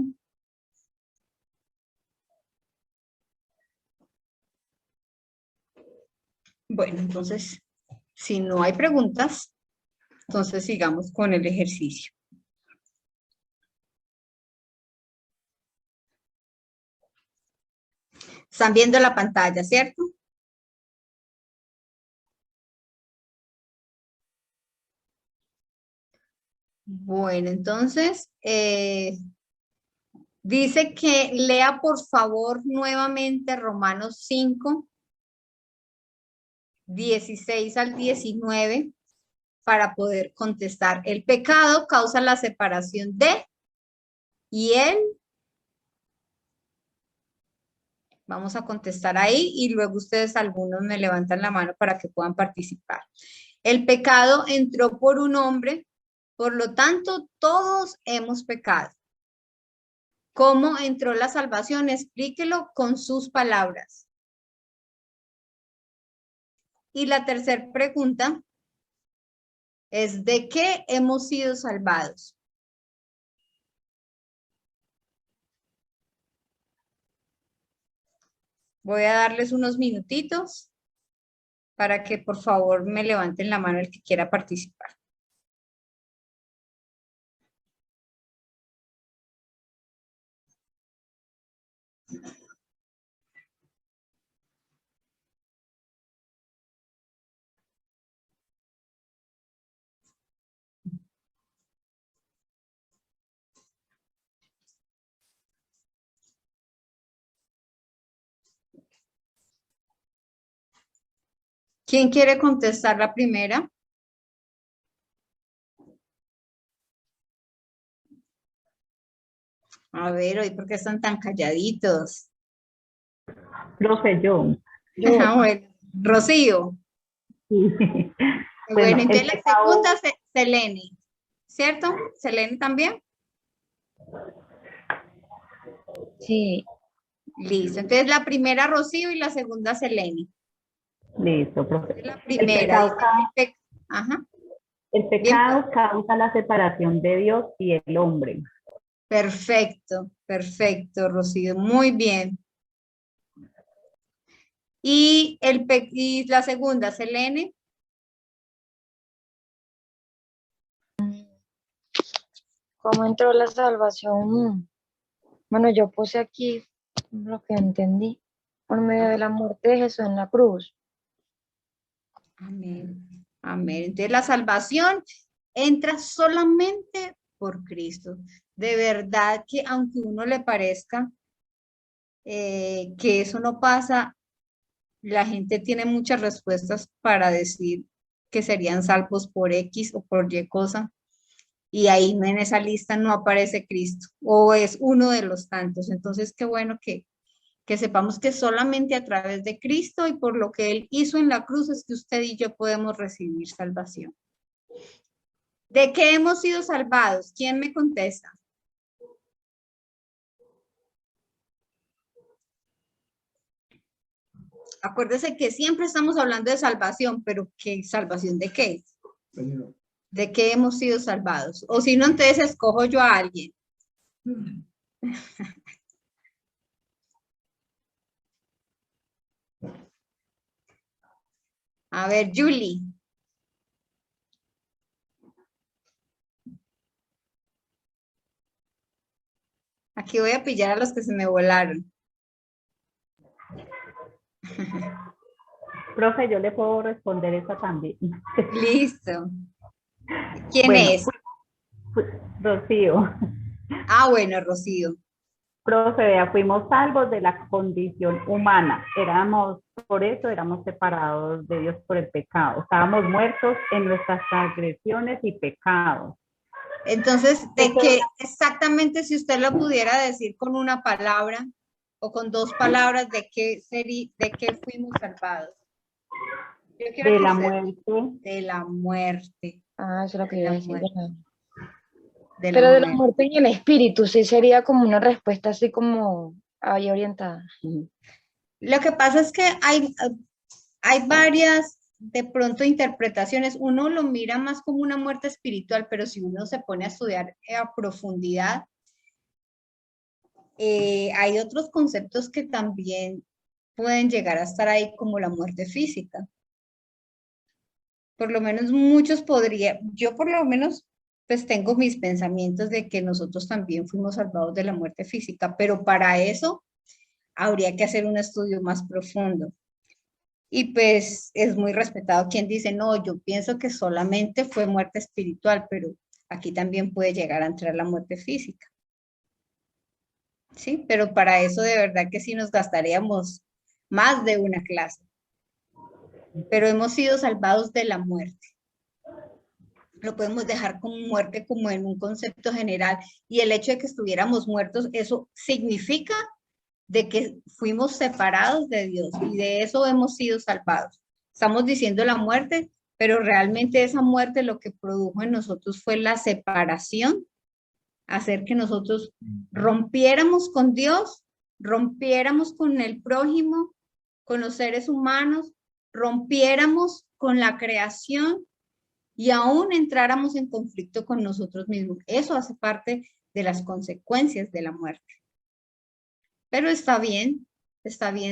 Bueno, entonces, si no hay preguntas, entonces sigamos con el ejercicio. Están viendo la pantalla, ¿cierto? Bueno, entonces, dice que lea por favor nuevamente Romanos 5, 16 al 19, para poder contestar. El pecado causa la separación de y él. Vamos a contestar ahí y luego ustedes algunos me levantan la mano para que puedan participar. El pecado entró por un hombre, por lo tanto todos hemos pecado. ¿Cómo entró la salvación? Explíquelo con sus palabras. Y la tercera pregunta es: ¿de qué hemos sido salvados? Voy a darles unos minutitos para que por favor me levanten la mano el que quiera participar. ¿Quién quiere contestar la primera? A ver, hoy, ¿por qué están tan calladitos? Profe, yo. Bueno, Rocío. Sí. Bueno, entonces el la pecado- segunda, Selene, ¿cierto? ¿Selene también? Sí, Listo. Entonces la primera Rocío y la segunda Selene. Listo, profe. La El primera pecado, dice, ajá, el pecado causa la separación de Dios y el hombre. perfecto, perfecto, Rocío, muy bien. Y, y la segunda, Selene. ¿cómo entró la salvación? Bueno, yo puse aquí lo que entendí, por medio de la muerte de Jesús en la cruz. Amén, amén. Entonces la salvación entra solamente por Cristo. De verdad que aunque uno le parezca que eso no pasa, la gente tiene muchas respuestas para decir que serían salvos por X o por Y cosa, y ahí en esa lista no aparece Cristo, o es uno de los tantos. Entonces, qué bueno que sepamos que solamente a través de Cristo y por lo que Él hizo en la cruz es que usted y yo podemos recibir salvación. ¿De qué hemos sido salvados? ¿Quién me contesta? Acuérdese que siempre estamos hablando de salvación, pero ¿qué salvación de qué? ¿De qué hemos sido salvados? O si no, entonces escojo yo a alguien. A ver, Julie. Aquí voy a pillar a los que se me volaron. Profe, yo le puedo responder esa también. Listo. ¿Quién Bueno, es? Rocío. Ah, bueno, Rocío. Profe, vea, fuimos salvos de la condición humana. Por eso éramos separados de Dios por el pecado. Estábamos muertos en nuestras transgresiones y pecados. Entonces, ¿de qué exactamente, si usted lo pudiera decir con una palabra o con dos palabras, de qué fuimos salvados? Yo quiero De que la usted- muerte. De la muerte. Ah, eso es lo que De iba a la decir. muerte. De la Pero de la muerte. muerte en el espíritu, sí sería como una respuesta así como ahí orientada. Lo que pasa es que hay varias, de pronto, interpretaciones. Uno lo mira más como una muerte espiritual, pero si uno se pone a estudiar a profundidad, hay otros conceptos que también pueden llegar a estar ahí, como la muerte física. Por lo menos yo por lo menos pues tengo mis pensamientos de que nosotros también fuimos salvados de la muerte física, pero para eso habría que hacer un estudio más profundo. Y pues es muy respetado quien dice, no, yo pienso que solamente fue muerte espiritual, pero aquí también puede llegar a entrar la muerte física. Sí, pero para eso de verdad que sí nos gastaríamos más de una clase. Pero hemos sido salvados de la muerte. Lo podemos dejar como muerte como en un concepto general, y el hecho de que estuviéramos muertos, eso significa de que fuimos separados de Dios y de eso hemos sido salvados. Estamos diciendo la muerte, pero realmente esa muerte lo que produjo en nosotros fue la separación, hacer que nosotros rompiéramos con Dios, rompiéramos con el prójimo, con los seres humanos, rompiéramos con la creación y aún entráramos en conflicto con nosotros mismos. Eso hace parte de las consecuencias de la muerte. Pero está bien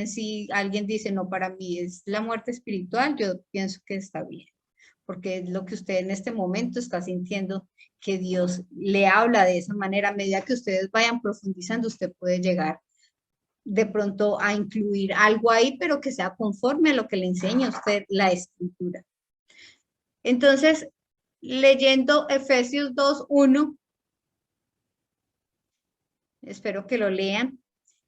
si alguien dice, no, para mí es la muerte espiritual, yo pienso que está bien, porque es lo que usted en este momento está sintiendo, que Dios le habla de esa manera. A medida que ustedes vayan profundizando, usted puede llegar de pronto a incluir algo ahí, pero que sea conforme a lo que le enseña a usted la escritura. Entonces, leyendo Efesios 2:1, espero que lo lean.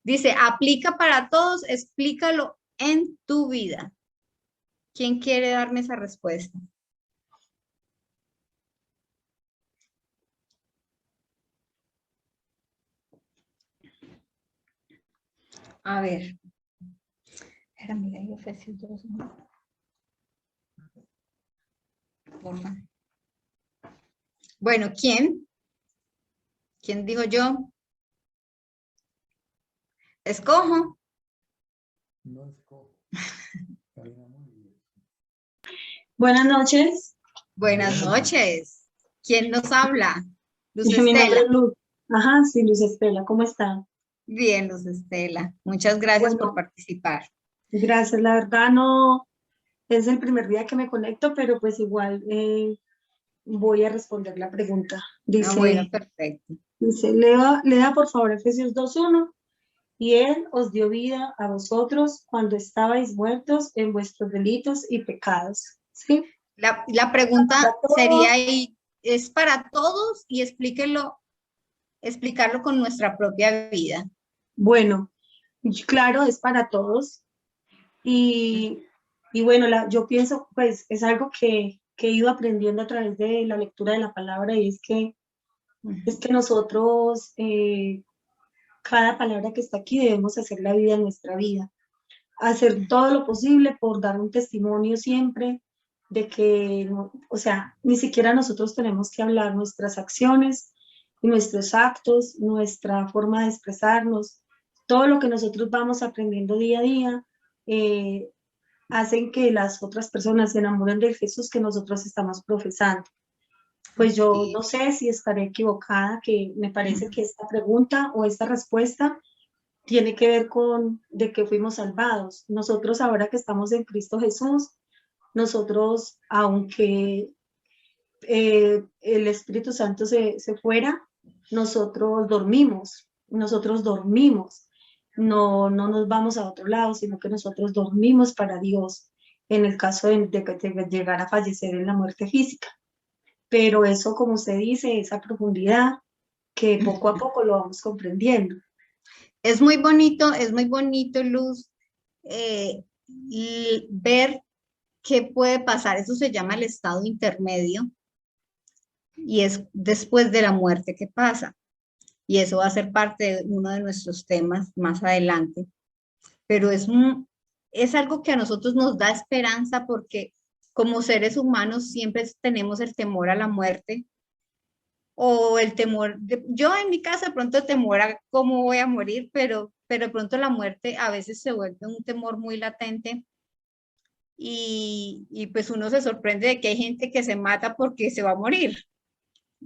Dice, aplica para todos, explícalo en tu vida. ¿Quién quiere darme esa respuesta? A ver. Espera, mira, ahí Efesios 2:1. Porfa. Bueno, ¿quién? ¿Quién digo yo? Escojo. No escojo. Buenas noches. Buenas noches. ¿Quién nos habla? Luz Mi nombre Estela. es Luz. Ajá, sí, Luz Estela, ¿cómo está? Bien, Luz Estela. Muchas gracias por Bueno, participar. gracias. La verdad no es el primer día que me conecto, pero pues igual voy a responder la pregunta. Ah, bueno, Dice, perfecto. lea por favor Efesios 2:1. Y Él os dio vida a vosotros cuando estabais muertos en vuestros delitos y pecados. ¿Sí? La pregunta Para sería todos. ahí, es para todos, y explícarlo con nuestra propia vida. Bueno, claro, es para todos. Y bueno, yo pienso, pues, es algo que he ido aprendiendo a través de la lectura de la palabra, y es que nosotros, cada palabra que está aquí, debemos hacer la vida en nuestra vida. Hacer todo lo posible por dar un testimonio siempre de que, o sea, ni siquiera nosotros tenemos que hablar, nuestras acciones y nuestros actos, nuestra forma de expresarnos, todo lo que nosotros vamos aprendiendo día a día, hacen que las otras personas se enamoren del Jesús que nosotros estamos profesando. Pues yo Sí. no sé si estaré equivocada, que me parece que esta pregunta o esta respuesta tiene que ver con de que fuimos salvados. Nosotros ahora que estamos en Cristo Jesús, nosotros, aunque el Espíritu Santo se fuera, nosotros dormimos, no nos vamos a otro lado, sino que nosotros dormimos para Dios en el caso de que llegara a fallecer en la muerte física. Pero eso, como usted dice, esa profundidad que poco a poco lo vamos comprendiendo. Es muy bonito, Luz, y ver qué puede pasar. Eso se llama el estado intermedio y es después de la muerte que pasa. Y eso va a ser parte de uno de nuestros temas más adelante. Pero es algo que a nosotros nos da esperanza porque como seres humanos siempre tenemos el temor a la muerte o el temor, yo en mi casa de pronto temor a cómo voy a morir, pero de pronto la muerte a veces se vuelve un temor muy latente y pues uno se sorprende de que hay gente que se mata porque se va a morir.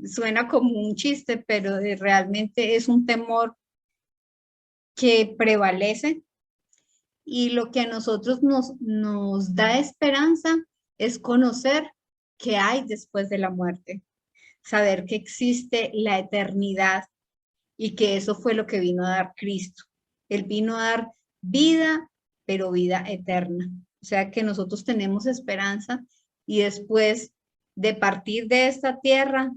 Suena como un chiste, pero realmente es un temor que prevalece y lo que a nosotros nos da esperanza es conocer qué hay después de la muerte, saber que existe la eternidad y que eso fue lo que vino a dar Cristo. Él vino a dar vida, pero vida eterna. O sea que nosotros tenemos esperanza y después de partir de esta tierra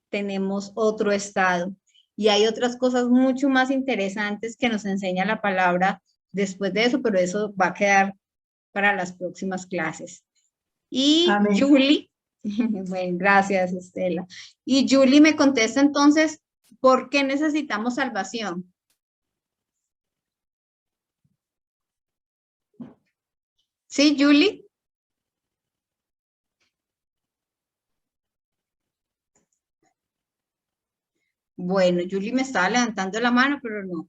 tenemos otro estado. Y hay otras cosas mucho más interesantes que nos enseña la palabra después de eso, pero eso va a quedar para las próximas clases. Y Amén. Julie, bueno, gracias Estela. Y Julie me contesta entonces, ¿por qué necesitamos salvación? ¿Sí, Julie? Bueno, Julie me estaba levantando la mano, pero no.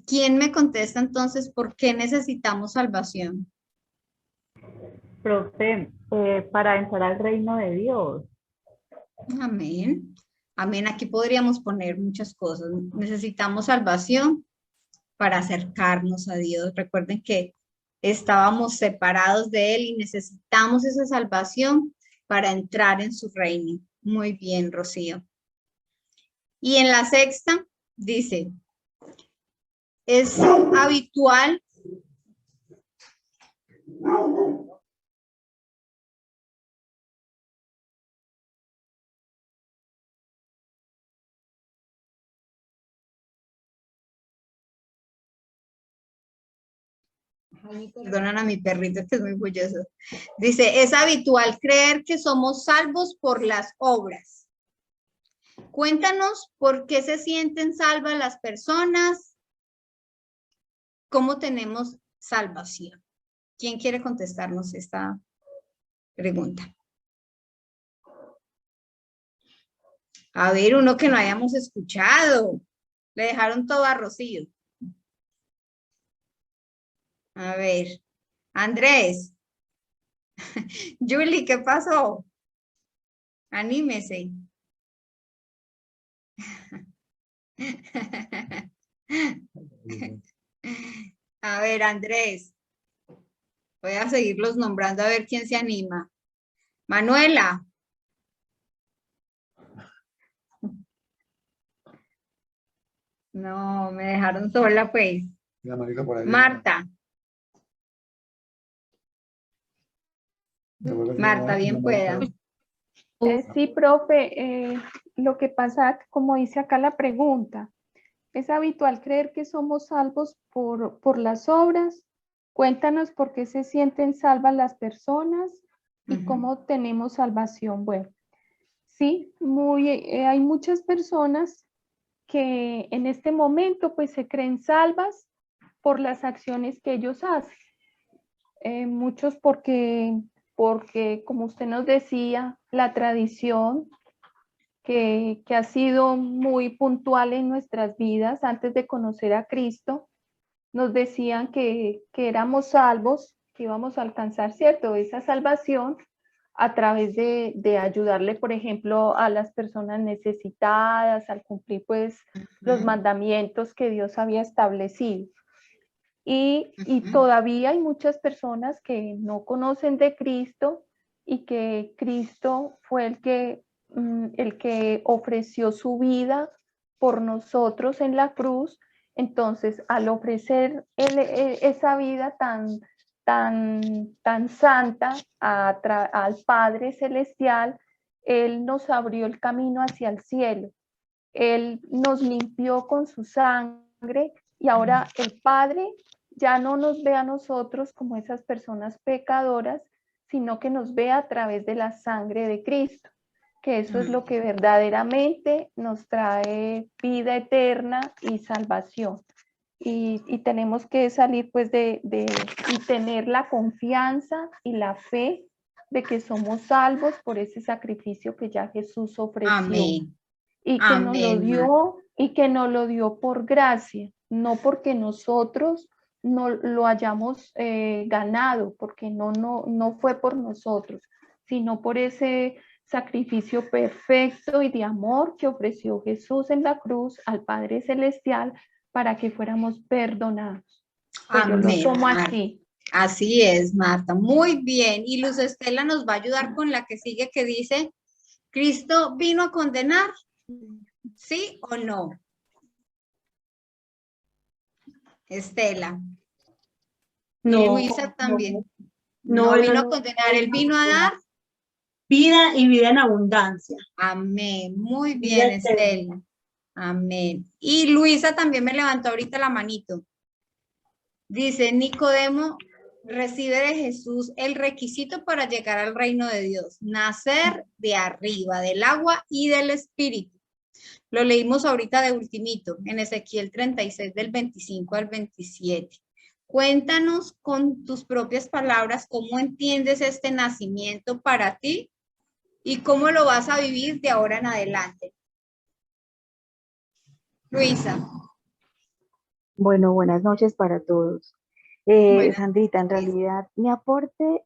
¿Quién me contesta entonces por qué necesitamos salvación? Profe, para entrar al reino de Dios. Amén. Amén. Aquí podríamos poner muchas cosas. Necesitamos salvación para acercarnos a Dios. Recuerden que estábamos separados de Él y necesitamos esa salvación para entrar en su reino. Muy bien, Rocío. Y en la sexta dice, es habitual. Ay, perdonan a mi perrito que es muy bulloso. Dice, es habitual creer que somos salvos por las obras. Cuéntanos por qué se sienten salvas las personas, cómo tenemos salvación. ¿Quién quiere contestarnos esta pregunta? A ver, uno que no hayamos escuchado. Le dejaron todo a Rocío. A ver, Andrés. Julie, ¿qué pasó? Anímese. A ver, Andrés. Voy a seguirlos nombrando a ver quién se anima. Manuela. No, me dejaron sola, pues. La manito por ahí. Marta. Marta, bien pueda. Sí, profe, lo que pasa, como dice acá la pregunta, es habitual creer que somos salvos por las obras. Cuéntanos por qué se sienten salvas las personas y cómo tenemos salvación. Bueno, sí, hay muchas personas que en este momento pues se creen salvas por las acciones que ellos hacen. Muchos porque, como usted nos decía, la tradición que ha sido muy puntual en nuestras vidas antes de conocer a Cristo, nos decían que éramos salvos, que íbamos a alcanzar, ¿cierto?, esa salvación a través de ayudarle, por ejemplo, a las personas necesitadas, al cumplir pues los mandamientos que Dios había establecido. y Ujú. todavía hay muchas personas que no conocen de Cristo y que Cristo fue el que ofreció su vida por nosotros en la cruz. Entonces, al ofrecer esa vida tan santa al Padre Celestial, Él nos abrió el camino hacia el cielo. Él nos limpió con su sangre y ahora el Padre ya no nos ve a nosotros como esas personas pecadoras, sino que nos ve a través de la sangre de Cristo, que eso es lo que verdaderamente nos trae vida eterna y salvación. Y tenemos que salir pues y tener la confianza y la fe de que somos salvos por ese sacrificio que ya Jesús ofreció. Amén. Y que nos lo Amén, Marta. dio, y que nos lo dio por gracia, no porque nosotros no lo hayamos ganado, porque no fue por nosotros, sino por ese sacrificio perfecto y de amor que ofreció Jesús en la cruz al Padre Celestial para que fuéramos perdonados. Pues yo lo Amén, tomo Marta. así. Así es, Marta. Muy bien. Y Luz Estela nos va a ayudar con la que sigue, que dice, ¿Cristo vino a condenar? ¿Sí o no? Estela. Y No, Luisa también. no, No él vino a no- condenar, él vino a dar. vida y vida en abundancia. Amén. Muy Vida bien, eterna. Estela. Amén. Y Luisa también me levantó ahorita la manito. Dice, Nicodemo recibe de Jesús el requisito para llegar al reino de Dios, nacer de arriba, del agua y del espíritu. Lo leímos ahorita de ultimito, en Ezequiel 36 del 25 al 27. Cuéntanos con tus propias palabras cómo entiendes este nacimiento para ti y cómo lo vas a vivir de ahora en adelante. Luisa. Bueno, buenas noches para todos. Buenas Sandrita, en noches. realidad mi aporte,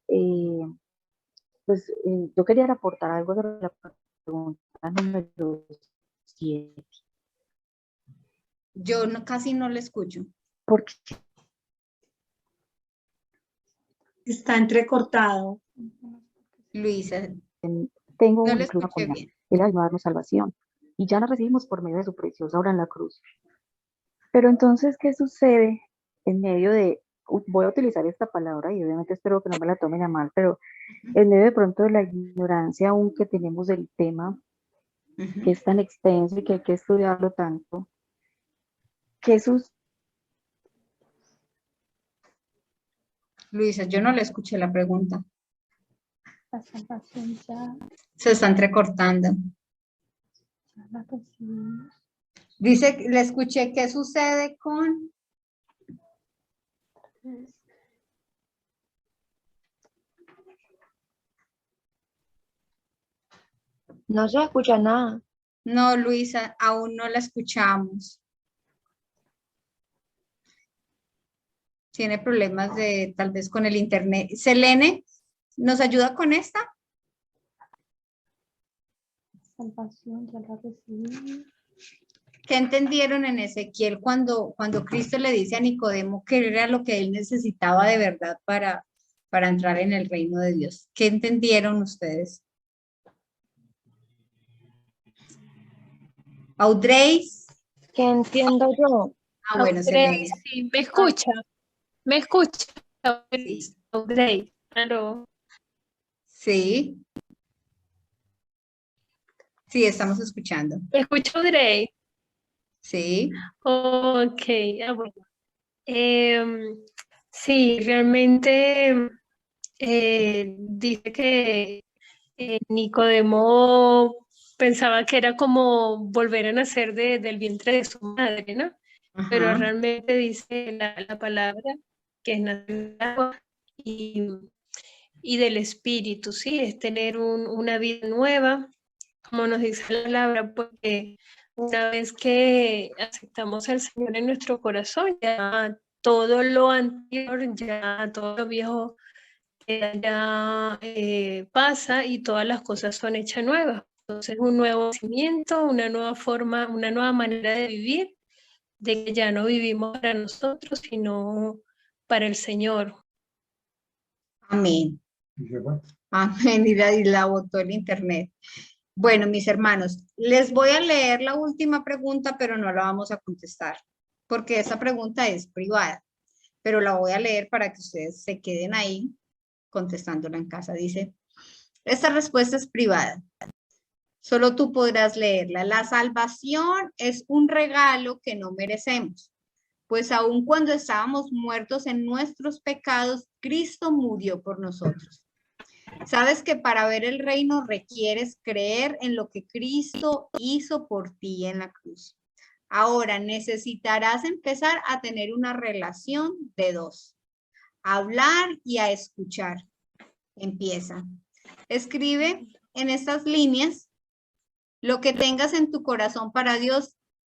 yo quería aportar algo sobre la pregunta número 7, Yo casi no le escucho. porque Está entrecortado. Luisa, tengo no un le incluso escuché con bien. Él vino a darnos salvación y ya la recibimos por medio de su preciosa obra en la cruz. Pero entonces, ¿qué sucede en medio de, voy a utilizar esta palabra y obviamente espero que no me la tomen a mal, pero en medio de pronto de la ignorancia aún que tenemos del tema, que es tan extenso y que hay que estudiarlo tanto, Jesús, Luisa, yo no le escuché la pregunta. La salvación ya Se está entrecortando. la recibimos. Dice, le escuché, ¿qué sucede con? No se escucha nada. No, Luisa, aún no la escuchamos. Tiene problemas de tal vez con el internet. Selene, ¿nos ayuda con esta? Salvación ya la recibimos. ¿Qué entendieron en Ezequiel cuando Cristo le dice a Nicodemo que era lo que él necesitaba de verdad para entrar en el reino de Dios? ¿Qué entendieron ustedes? Audrey. ¿Qué entiendo yo? Bueno, Selene. Sí, me escucha. Me escucha. Sí. Audrey. Claro. Sí. Sí, estamos escuchando. ¿Escucha Audrey? Sí. Ok, bueno. Sí, realmente dice que Nicodemo pensaba que era como volver a nacer del vientre de su madre, ¿no? Pero Ajá. realmente dice la palabra que es nacer del agua y del espíritu, ¿sí? Es tener una vida nueva, como nos dice la palabra, porque una vez que aceptamos al Señor en nuestro corazón, ya todo lo anterior, ya todo lo viejo ya pasa y todas las cosas son hechas nuevas. Entonces, un nuevo nacimiento, una nueva forma, una nueva manera de vivir, de que ya no vivimos para nosotros, sino para el Señor. Amén. Y se fue. Amén. Y la botó el internet. Bueno, mis hermanos, les voy a leer la última pregunta, pero no la vamos a contestar, porque esa pregunta es privada, pero la voy a leer para que ustedes se queden ahí contestándola en casa. Dice, esta respuesta es privada. Solo tú podrás leerla. La salvación es un regalo que no merecemos, pues aun cuando estábamos muertos en nuestros pecados, Cristo murió por nosotros. Sabes que para ver el reino requieres creer en lo que Cristo hizo por ti en la cruz. Ahora necesitarás empezar a tener una relación de dos. Hablar y a escuchar. Empieza. Escribe en estas líneas lo que tengas en tu corazón para Dios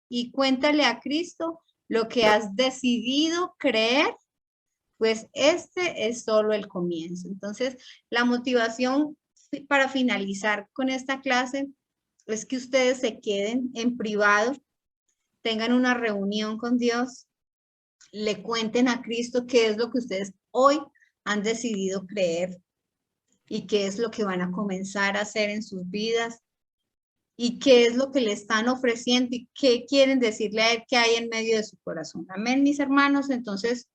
y cuéntale a Cristo lo que has decidido creer, pues este es solo el comienzo. Entonces, la motivación para finalizar con esta clase es que ustedes se queden en privado, tengan una reunión con Dios, le cuenten a Cristo qué es lo que ustedes hoy han decidido creer y qué es lo que van a comenzar a hacer en sus vidas y qué es lo que le están ofreciendo y qué quieren decirle a él que hay en medio de su corazón. Amén, mis hermanos. Entonces,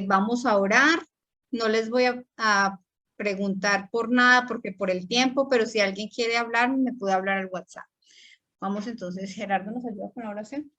vamos a orar. No les voy a preguntar por nada porque por el tiempo, pero si alguien quiere hablar, me puede hablar al WhatsApp. Vamos entonces, Gerardo, ¿nos ayuda con la oración?